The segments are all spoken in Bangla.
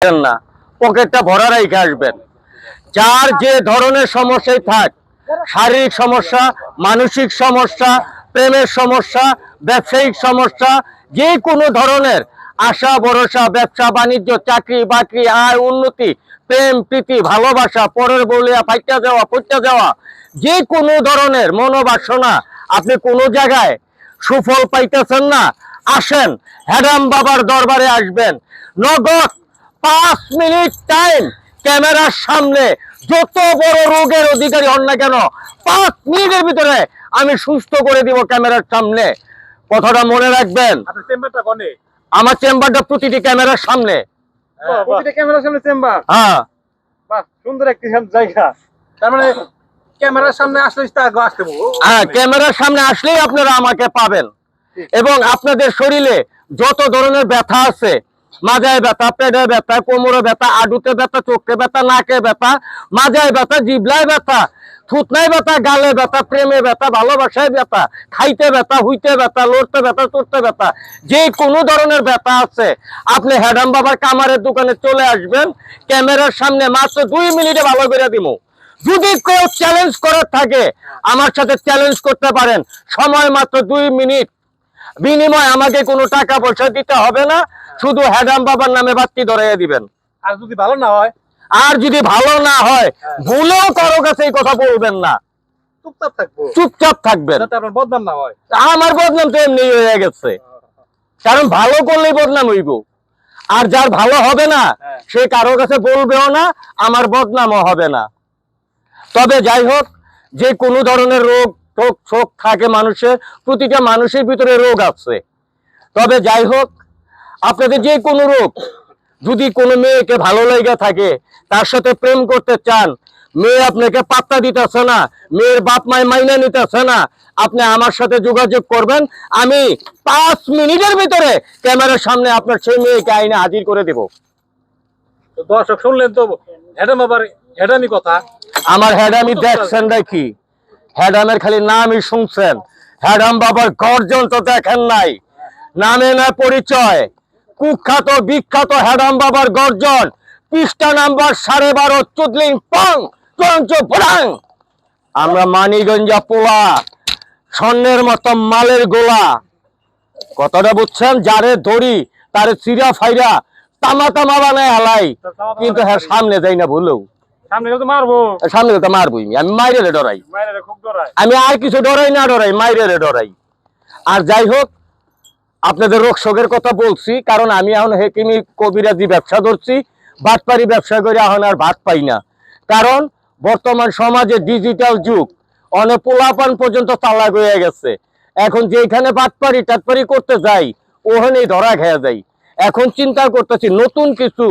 না, পকেটটা ভরা রেখে আসবেন। যার যে ধরনের সমস্যাই থাক, শারীরিক সমস্যা, মানসিক সমস্যা, প্রেমের সমস্যা, ব্যবসায়িক সমস্যা, যে কোনো ধরনের আশা ভরসা, ব্যবসা বাণিজ্য, চাকরি বাকরি, আয় উন্নতি, প্রেম প্রীতি, ভালোবাসা, পরের বলিয়া ফাইটা যাওয়া, পচা যাওয়া, যে কোনো ধরনের মনোবাসনা আপনি কোনো জায়গায় সুফল পাইতেছেন না, আসেন হেরাম বাবার দরবারে আসবেন। নগদ 5 মিনিট টাইম, ক্যামেরার সামনে যত বড় রোগের অধিকারী হন না কেন 5 মিনিটের ভিতরে আমি সুস্থ করে দিব ক্যামেরার সামনে। কথাটা মনে রাখবেন। আপনার চেম্বারটা কোনে? আমার চেম্বারটা প্রতিটি ক্যামেরার সামনে। প্রতিটা ক্যামেরার সামনে চেম্বার? হ্যাঁ, বাহ, সুন্দর একটি জায়গা। তার মানে ক্যামেরার সামনে আসলে আসতে পারবো। হ্যাঁ, ক্যামেরার সামনে আসলেই আপনারা আমাকে পাবেন। এবং আপনাদের শরীরে যত ধরনের ব্যথা আছে, মাজায় ব্যথা, পেটে ব্যথা, কোমরে ব্যথা, আডুতে ব্যথা, চোখে ব্যথা, নাকে ব্যথা, মাজায় ব্যথা, জিবলায় ব্যথা, থুতনায় ব্যথা, গালে ব্যথা, প্রেমে ব্যথা, ভালোবাসায় ব্যথা, খাইতে ব্যথা, হুইতে ব্যথা, লড়তে ব্যথা, চড়তে ব্যথা, যে কোনো ধরনের ব্যথা আছে, আপনি হেডাম বাবার কামারের দোকানে চলে আসবেন। ক্যামেরার সামনে মাত্র 2 মিনিটে ভালো করে দিব। যদি কেউ চ্যালেঞ্জ করার থাকে আমার সাথে চ্যালেঞ্জ করতে পারেন। সময় মাত্র 2 মিনিট, বিনিময় আমাকে কোনো টাকা পয়সা দিতে হবে না, শুধু হেডাম বাবার নামে বাতি ধরাইয়া দিবেন। আর যদি ভালো না হয়? আর যদি ভালো না হয়, ভুলেও কারো কাছে এই কথা বলবেন না, চুপচাপ থাকবো, চুপচাপ থাকবেন, যাতে আপনার বদনাম না হয়। আমার বদনাম তো এমনি হয়ে গেছে, কারণ ভালো করলেই বদনাম হইব। আর যার ভালো হবে না সে কারো কাছে বলবেও না, আমার বদনামও হবে না। তবে যাই হোক, যে কোনো ধরনের রোগ টোক শোক থাকে মানুষের, প্রতিটা মানুষের ভিতরে রোগ আছে। তবে যাই হোক, আপনাদের যে কোনো রোগ, যদি কোনো মেয়েকে ভালো লেগে থাকে, তার সাথে প্রেম করতে চান, মেয়ে আপনাকে পাত্তা দিতেছে না, মেয়ের বাপ মায় মাইনে নিতেছে না, আপনি আমার সাথে যোগাযোগ করবেন। আমি 5 মিনিটের ভিতরে ক্যামেরার সামনে আপনার সেই মেয়েকে আইনে হাজির করে দেব। তো দর্শক শুনলেন তো হেডাম আবার হেডামি কথা। আমার হেডামি দেখছেন নাকি? হেডামের খালি নামই শুনছেন, হেডাম বাবার গর্জন তো দেখেন নাই। নামে না পরিচয়, কুখ্যাত বিখ্যাত হেডাম বাবার গর্জন। পৃষ্ঠা নাম্বার 12.5, চুদলিং পং চঞ্চ ফোড়াং। আমরা মানিগঞ্জা পোলা, স্বর্ণের মতো মালের গোলা। কথাটা বুঝছেন? যারে ধরি তারে চিরা ফাইরা তামা তামা বানায় হালাই, কিন্তু হ্যাঁ সামনে যাই না ভুলেও। সামনে তো মারবো, সামনে তো মারবই, আমি মাইরে ডরাই। মায়েরা খুব ডরায়। আমি আর কিছু ডরাই না, ডরাই মাইরে ডরাই। আর যাই হোক, আপনাদের রোগ শোকের কথা বলছি কারণ আমি এখন হেকিমি কবিরাজি ব্যবসা ধরছি, বাটপারি ব্যবসা করে এখন আর ভাত পাই না। কারণ বর্তমান সমাজে ডিজিটাল যুগ, অনেক পোলাপান পর্যন্ত তালাক হয়ে গেছে। এখন যেখানে বাটপারি টাটপারি করতে যাই, ওখানেই ধরা খেয়ে যাই। এখন চিন্তা করতেছি নতুন কিছু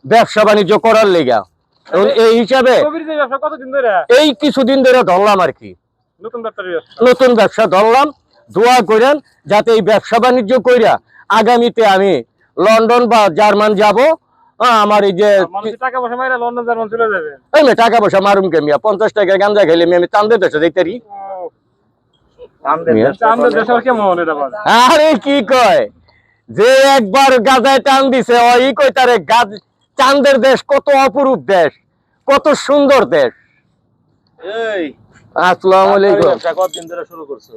ব্যবসা বাণিজ্য করার লেগা। এবং এই হিসাবে কবিরাজি ব্যবসা কতদিন ধরে? এই কিছুদিন ধরে ধরলাম আর কি, নতুন ব্যবসা ধরলাম। দোয়া করেন যাতে এই ব্যবসা বাণিজ্য কইরা আগামীতে আমি লন্ডন বা জার্মান যাব। আমার এই যে টাকা পয়সা মাইরা লন্ডন জার্মান চলে যাবে। এই টাকা পয়সা মারুম কে মিয়া, 50 টাকা গাঞ্জা খেলে আমি চান্দের দেশে যাইতারি। আরে কি কয়, যে একবার গাজায় টান দিছে ওই কই তারে চান্দের দেশ কত অপরূপ দেশ, কত সুন্দর দেশ। এই আসসালামু আলাইকুম। কতদিন ধরে শুরু করছো?